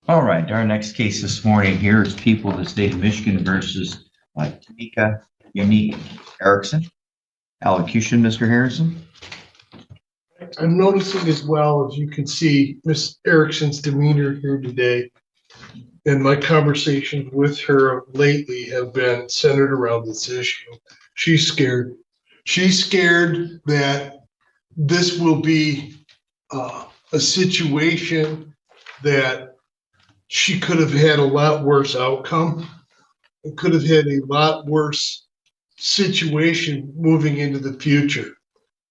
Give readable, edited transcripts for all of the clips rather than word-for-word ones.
All right, our next case this morning here is People of the State of Michigan versus Tamika Unique Erickson. Allocution, Mr. Harrison. I'm noticing as well, as you can see, Miss Erickson's demeanor here today, and my conversations with her lately have been centered around this issue. She's scared. She's scared that this will be a situation that she could have had a lot worse outcome. It could have had a lot worse situation moving into the future.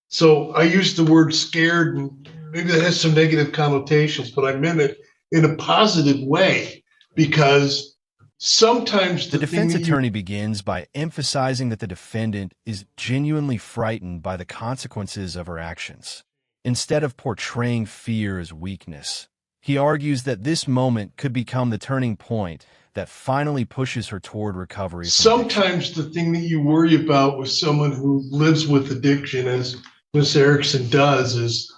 So I used the word scared, and maybe that has some negative connotations, but I meant it in a positive way because sometimes The the thing defense that you attorney begins by emphasizing that the defendant is genuinely frightened by the consequences of her actions. Instead of portraying fear as weakness, he argues that this moment could become the turning point that finally pushes her toward recovery from addiction. sometimes the thing that you worry about with someone who lives with addiction, as Miss Erickson does, is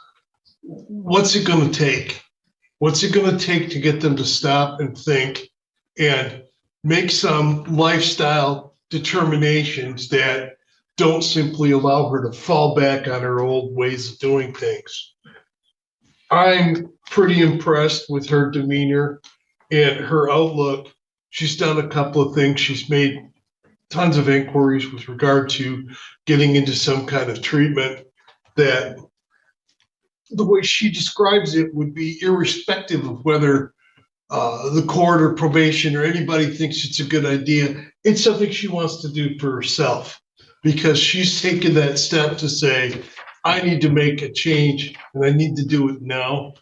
what's it going to take? What's it going to take to get them to stop and think and make some lifestyle determinations that don't simply allow her to fall back on her old ways of doing things? I'm pretty impressed with her demeanor and her outlook. She's done a couple of things. She's made tons of inquiries with regard to getting into some kind of treatment that the way she describes it would be irrespective of whether the court or probation or anybody thinks it's a good idea. It's something she wants to do for herself because she's taken that step to say, I need to make a change and I need to do it now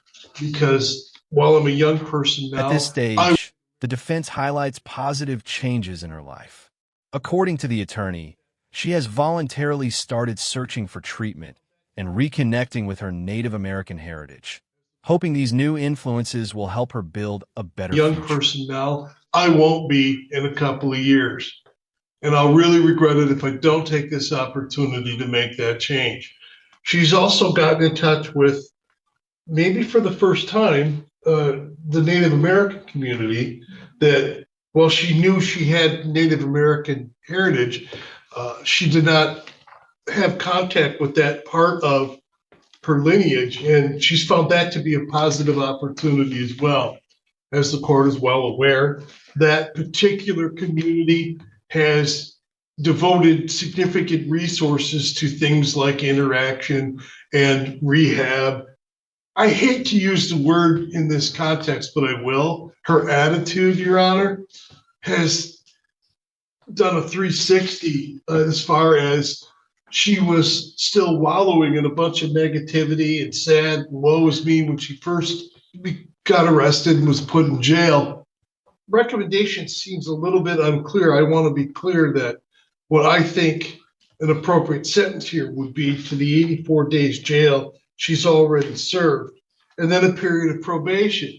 because while I'm a young person At this now, stage, the defense highlights positive changes in her life. According to the attorney, she has voluntarily started searching for treatment and reconnecting with her Native American heritage, hoping these new influences will help her build a better young future. person now, I won't be in a couple of years. And I'll really regret it if I don't take this opportunity to make that change. She's also gotten in touch with, maybe for the first time, the Native American community that while she knew she had Native American heritage, she did not have contact with that part of her lineage. And she's found that to be a positive opportunity as well. As the court is well aware, that particular community has devoted significant resources to things like interaction and rehab. I hate to use the word in this context, but I will. Her attitude, Your Honor, has done a 360 as far as she was still wallowing in a bunch of negativity and sad, woe is me when she first got arrested and was put in jail. Recommendation seems a little bit unclear. I want to be clear that what I think an appropriate sentence here would be to the 84 days jail she's already served, and then a period of probation.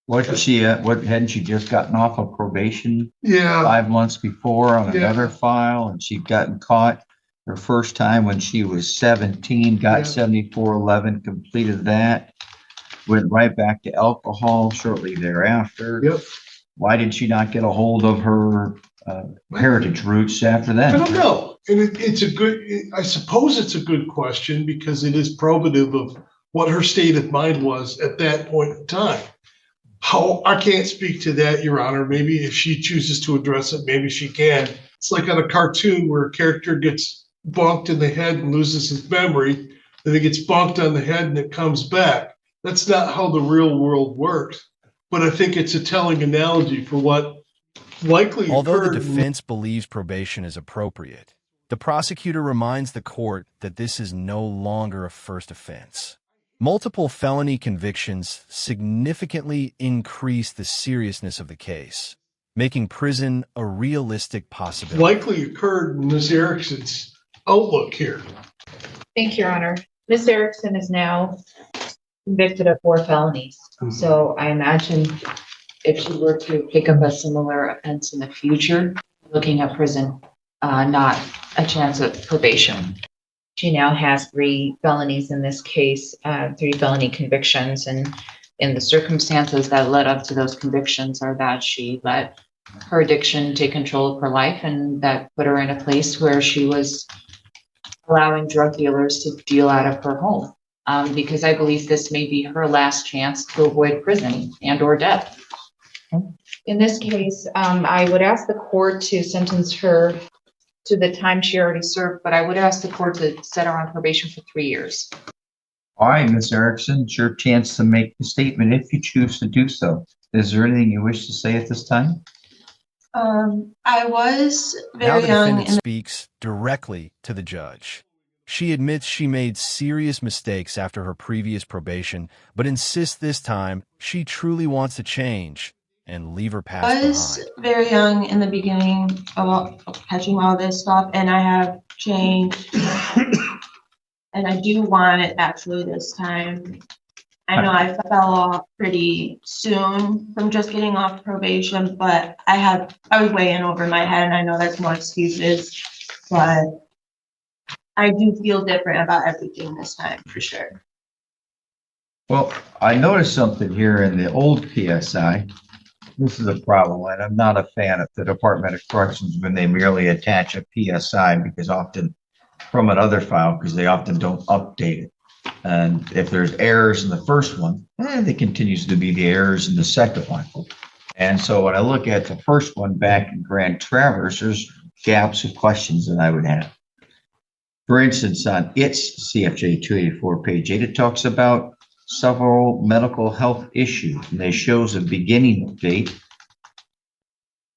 Wasn't she, hadn't she just gotten off of probation Yeah, 5 months before on Yeah. another file? And she'd gotten caught her first time when she was 17, got Yeah. 7411, completed that, went right back to alcohol shortly thereafter. yep. Why did she not get a hold of her heritage roots after I that? don't know. And it's a good, I suppose it's a good question because it is probative of what her state of mind was at that point in time. How, I can't speak to that, Your Honor. Maybe if she chooses to address it, maybe she can. It's like on a cartoon where a character gets bonked in the head and loses his memory, then it gets bonked on the head and it comes back. That's not how the real world works. But I think it's a telling analogy for what likely Although the occurred. defense believes probation is appropriate, the prosecutor reminds the court that this is no longer a first offense. Multiple felony convictions significantly increase the seriousness of the case, making prison a realistic possibility. Likely occurred in Ms. Erickson's outlook here. Thank you, Your Honor. Ms. Erickson is now convicted of 4 felonies. So I imagine if she were to pick up a similar offense in the future, looking at prison, not a chance of probation. She now has 3 felonies in this case, 3 felony convictions, and in the circumstances that led up to those convictions are that she let her addiction take control of her life, and that put her in a place where she was allowing drug dealers to deal out of her home. Because I believe this may be her last chance to avoid prison and or death. In this case, I would ask the court to sentence her to the time she already served, but I would ask the court to set her on probation for 3 years. All right, Ms. Erickson, it's your chance to make the statement if you choose to do so. Is there anything you wish to say at this time? I was Now very the young defendant in speaks directly to the judge. She admits she made serious mistakes after her previous probation, but insists this time she truly wants to change and leave her past behind. very young in the beginning of catching all this stuff, and I have changed. And I do want it actually this time. I know I fell off pretty soon from just getting off probation, but I was way in over my head, and I know that's more excuses, but I do feel different about everything this time for sure. Well, I noticed something here in the old PSI. This is a problem, and I'm not a fan of the Department of Corrections when they merely attach a PSI because often from another file, because they often don't update it. And if there's errors in the first one, there continues to be the errors in the second one. And so when I look at the first one back in Grand Traverse, there's gaps of questions that I would have. For instance, on its CFJ 284 page 8, it talks about several medical health issues, and it shows a beginning date.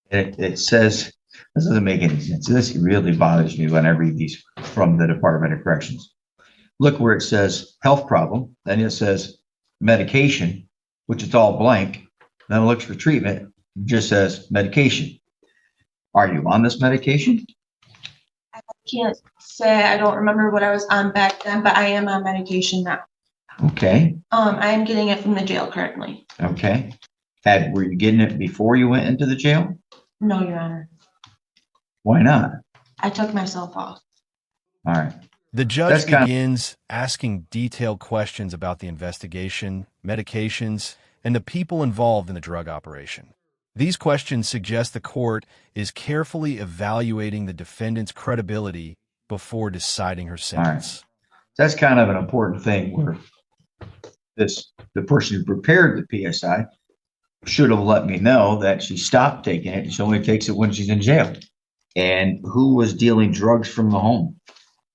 It says, this doesn't make any sense. This really bothers me when I read these from the Department of Corrections. Look where it says health problem, then it says medication, which is all blank. Then it looks for treatment, it just says medication. Are you on this medication? I can't say, I don't remember what I was on back then, but I am on medication now. Okay. I am getting it from the jail currently. Okay. Were you getting it before you went into the jail? No, Your Honor. Why not? I took myself off. All right. The judge begins asking detailed questions about the investigation, medications, and the people involved in the drug operation. These questions suggest the court is carefully evaluating the defendant's credibility before deciding her sentence. That's kind of an important thing where the person who prepared the PSI should have let me know that she stopped taking it. She only takes it when she's in jail. And who was dealing drugs from the home?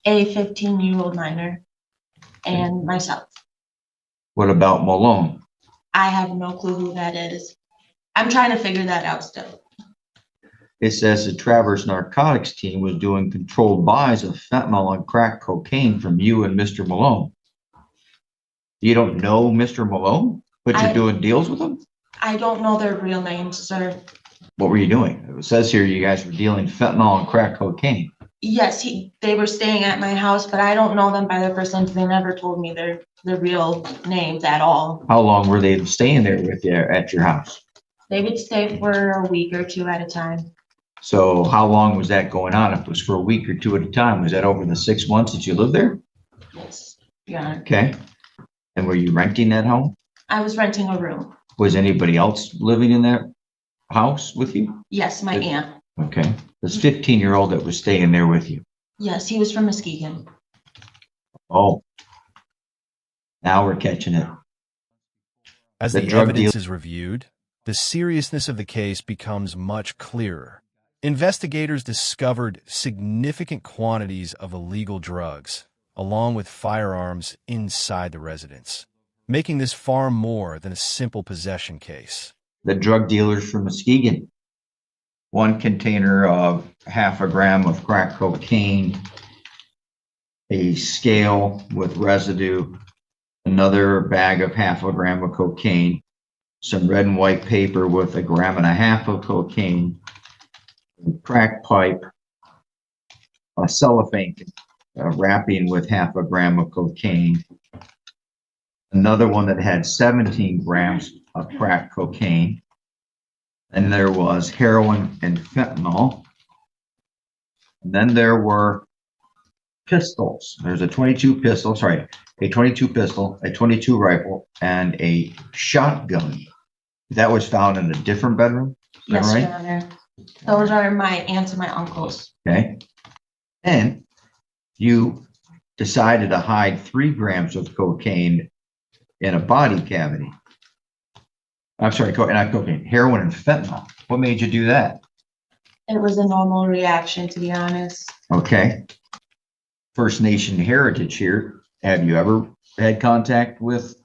A 15-year-old minor and myself. What about Malone? I have no clue who that is. I'm trying to figure that out still. It says the Traverse Narcotics team was doing controlled buys of fentanyl and crack cocaine from you and Mr. Malone. You don't know Mr. Malone, but you're doing deals with him? I don't know their real names, sir. What were you doing? It says here you guys were dealing fentanyl and crack cocaine. Yes, they were staying at my house, but I don't know them by their first names. They never told me their real names at all. How long were they staying there with you at your house? They would stay for a week or two at a time. So how long was that going on? If it was for a week or two at a time, was that over the 6 months that you lived there? Yes, yeah. Okay. And were you renting that home? I was renting a room. Was anybody else living in that house with you? Yes, my aunt. Okay. This 15-year-old that was staying there with you. Yes, he was from Muskegon. Oh. Now we're catching it. As the evidence is reviewed, the seriousness of the case becomes much clearer. Investigators discovered significant quantities of illegal drugs, along with firearms inside the residence, making this far more than a simple possession case. The drug dealers from Muskegon. 1 container of 0.5 gram of crack cocaine, a scale with residue, another bag of 0.5 gram of cocaine, some red and white paper with 1.5 grams of cocaine, a crack pipe, a cellophane wrapping with 0.5 gram of cocaine, another one that had 17 grams of crack cocaine, and there was heroin and fentanyl. And then there were pistols. There's a 22 pistol, sorry, a 22 pistol, a 22 rifle, and a shotgun. That was found in a different bedroom? Is that Yes, right? Your Honor. Those are my aunts and my uncles. Okay. And you decided to hide 3 grams of cocaine in a body cavity. I'm sorry, not cocaine, heroin and fentanyl. What made you do that? It was a normal reaction, to be honest. Okay. First Nation heritage here. Have you ever had contact with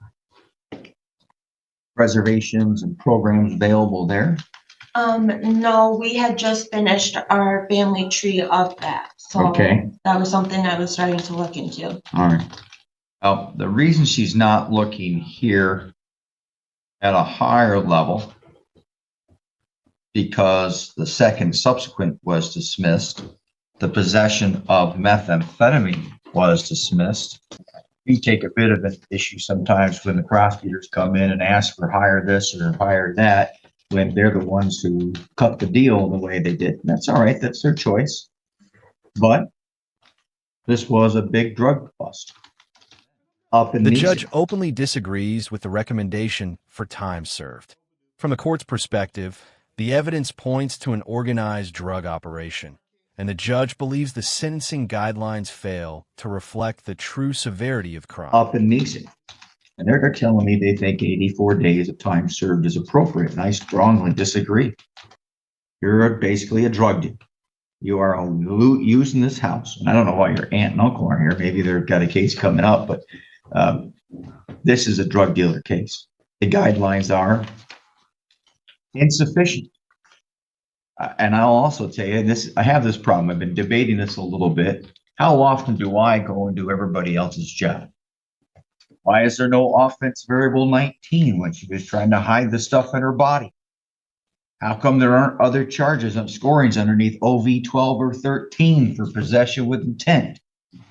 reservations and programs available there? No, we had just finished our family tree of that. So Okay. that was something I was starting to look into. All right. Well, the reason she's not looking here at a higher level, because the second subsequent was dismissed, the possession of methamphetamine was dismissed. We take a bit of an issue sometimes when the prosecutors come in and ask for hire this or hire that, when they're the ones who cut the deal the way they did. That's all right. That's their choice. But this was a big drug bust. Up in The these- judge openly disagrees with the recommendation for time served. From the court's perspective, the evidence points to an organized drug operation, and the judge believes the sentencing guidelines fail to reflect the true severity of crime. up in Neeson. And they're telling me they think 84 days of time served is appropriate, and I strongly disagree. You're basically a drug dealer. You are using this house, and I don't know why your aunt and uncle are here. Maybe they've got a case coming up, but this is a drug dealer case. The guidelines are insufficient. And I'll also tell you, I have this problem. I've been debating this a little bit. How often do I go and do everybody else's job? Why is there no offense variable 19 when she was trying to hide the stuff in her body? How come there aren't other charges on scorings underneath OV 12 or 13 for possession with intent? If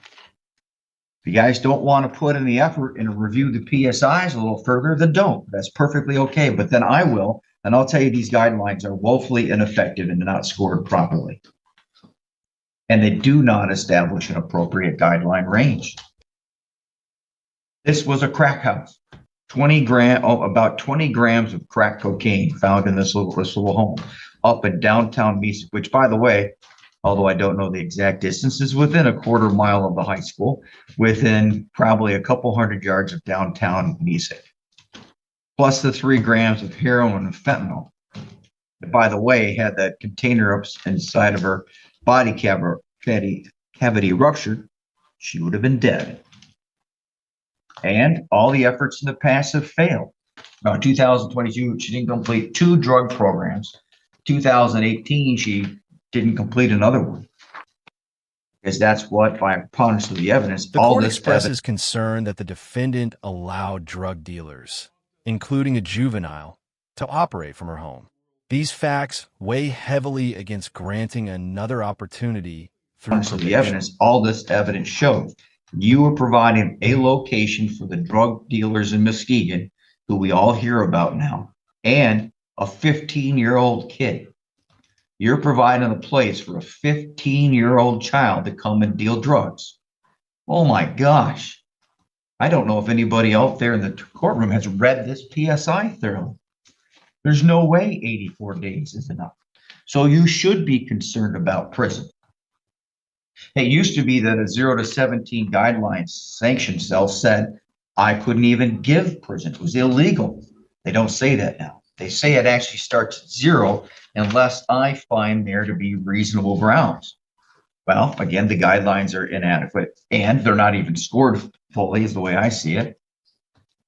you guys don't want to put in the effort and review the PSIs a little further, then don't. That's perfectly okay. But then I will, and I'll tell you these guidelines are woefully ineffective and not scored properly. And they do not establish an appropriate guideline range. This was a crack house. About 20 grams of crack cocaine found in this little home up in downtown Mesa, which, by the way, although I don't know the exact distance, is within a quarter mile of the high school, within probably a couple hundred yards of downtown Mesa. Plus the 3 grams of heroin and fentanyl. By the way, had that container up inside of her body cavity ruptured, she would have been dead. And all the efforts in the past have failed. Now, in 2022, she didn't complete 2 drug programs. 2018, she didn't complete another one. Because that's what, by preponderance of the evidence, The all court this expresses concern that the defendant allowed drug dealers, including a juvenile, to operate from her home. These facts weigh heavily against granting another opportunity through of the probation. evidence, all this evidence shows. You are providing a location for the drug dealers in Muskegon, who we all hear about now, and a 15-year-old kid. You're providing a place for a 15-year-old child to come and deal drugs. Oh my gosh. I don't know if anybody out there in the courtroom has read this PSI thoroughly. There's no way 84 days is enough. So you should be concerned about prison. It used to be that a 0 to 17 guidelines sanction cell said I couldn't even give prison. It was illegal. They don't say that now. They say it actually starts at 0 unless I find there to be reasonable grounds. Well, again, the guidelines are inadequate and they're not even scored fully is the way I see it.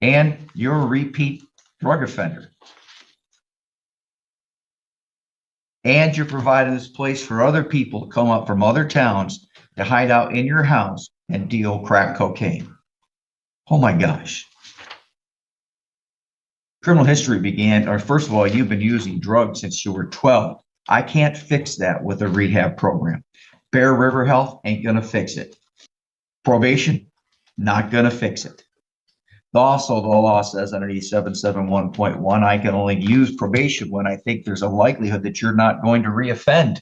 And you're a repeat drug offender. And you're providing this place for other people to come up from other towns to hide out in your house and deal crack cocaine. Oh my gosh. Criminal history began, or first of all, you've been using drugs since you were 12. I can't fix that with a rehab program. Bear River Health ain't gonna fix it. Probation, not gonna fix it. Also, the law says underneath 771.1, I can only use probation when I think there's a likelihood that you're not going to reoffend.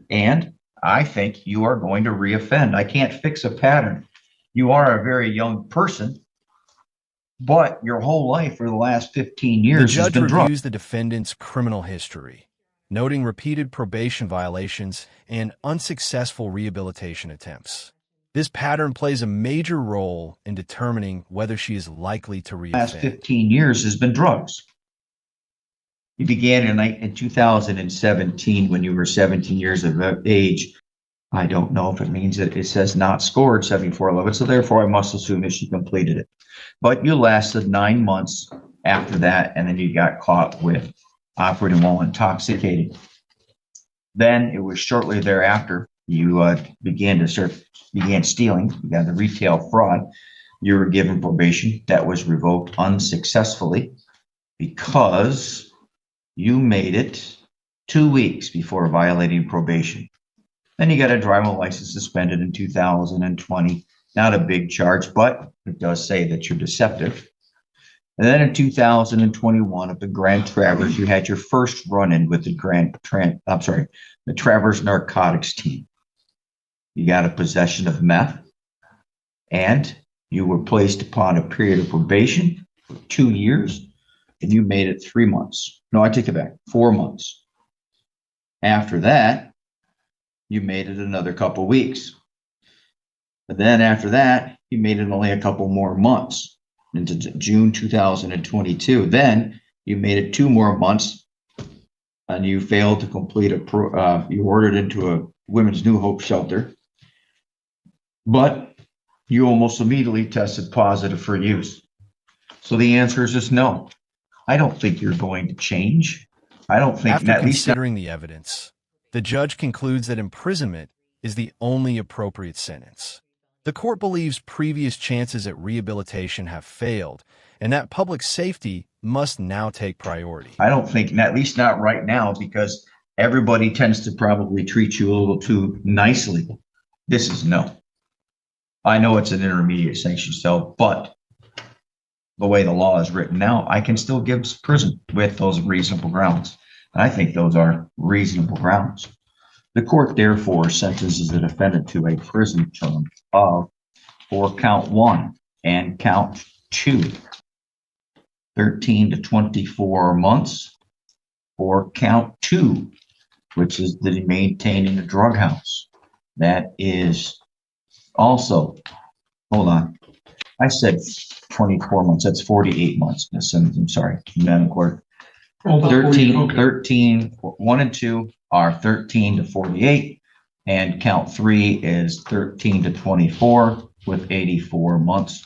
And I think you are going to reoffend. I can't fix a pattern. You are a very young person, but your whole life for the last 15 The years has judge been drugs. reviews the defendant's criminal history, noting repeated probation violations and unsuccessful rehabilitation attempts. This pattern plays a major role in determining whether she is likely to Last reoffend. 15 years has been drugs. You began in 2017 when you were 17 years of age. I don't know if it means that it says not scored 7411, so therefore I must assume that she completed it. But you lasted 9 months after that, and then you got caught with operating while intoxicated. Then it was shortly thereafter you began stealing. You got the retail fraud. You were given probation that was revoked unsuccessfully because you made it 2 weeks before violating probation. Then you got a driver's license suspended in 2020. Not a big charge, but it does say that you're deceptive. And then in 2021 at the Grand Traverse, you had your first run-in with the the Traverse narcotics team. You got a possession of meth, and you were placed upon a period of probation for 2 years, and you made it 3 months. No, I take it back, 4 months. After that, you made it another couple weeks. But then after that, you made it only a couple more months into June 2022. Then you made it 2 more months, and you failed to complete you ordered into a Women's New Hope shelter, but you almost immediately tested positive for use. So the answer is just no. I don't think you're going to change. I don't think, After at least considering the evidence, the judge concludes that imprisonment is the only appropriate sentence. The court believes previous chances at rehabilitation have failed, and that public safety must now take priority. I don't think, at least not right now, because everybody tends to probably treat you a little too nicely. This is no. I know it's an intermediate sanction cell, but the way the law is written now, I can still give prison with those reasonable grounds. And I think those are reasonable grounds. The court therefore sentences the defendant to a prison term of, for count 1 and count 2, 13 to 24 months, for count 2, which is the maintaining a drug house. That is also, hold on, I said 24 months, that's 48 months. I'm sorry, Madam Clerk. 13, 1 and 2 are 13 to 48, and count 3 is 13 to 24 with 84 months.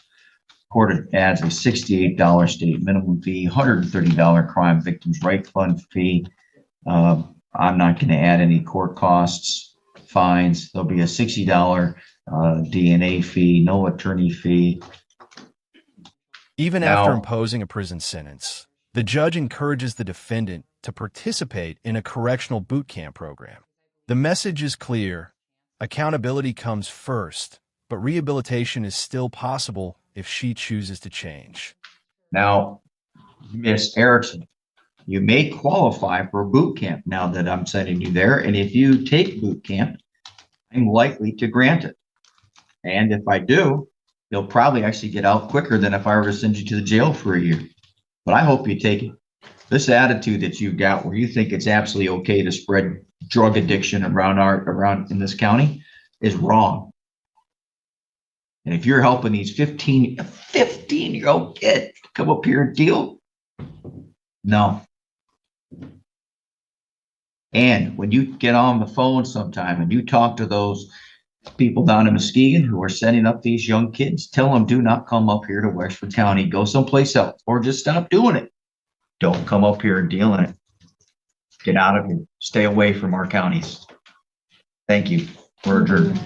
Court adds a $68 state minimum fee, $130 crime victims' right fund fee. I'm not going to add any court costs, fines. There'll be a $60 DNA fee, no attorney fee. Even after imposing a prison sentence, the judge encourages the defendant to participate in a correctional boot camp program. The message is clear: accountability comes first, but rehabilitation is still possible if she chooses to change. Now, Miss Erickson, you may qualify for boot camp now that I'm sending you there. And if you take boot camp, I'm likely to grant it. And if I do, you'll probably actually get out quicker than if I were to send you to the jail for a year. But I hope you take it. This attitude that you've got where you think it's absolutely okay to spread drug addiction around in this county is wrong. And if you're helping these 15-year-old kids come up here and deal, no. And when you get on the phone sometime and you talk to those people down in Muskegon who are sending up these young kids, tell them do not come up here to Westford County. Go someplace else or just stop doing it. Don't come up here and deal in it. Get out of here. Stay away from our counties. Thank you. We're adjourned.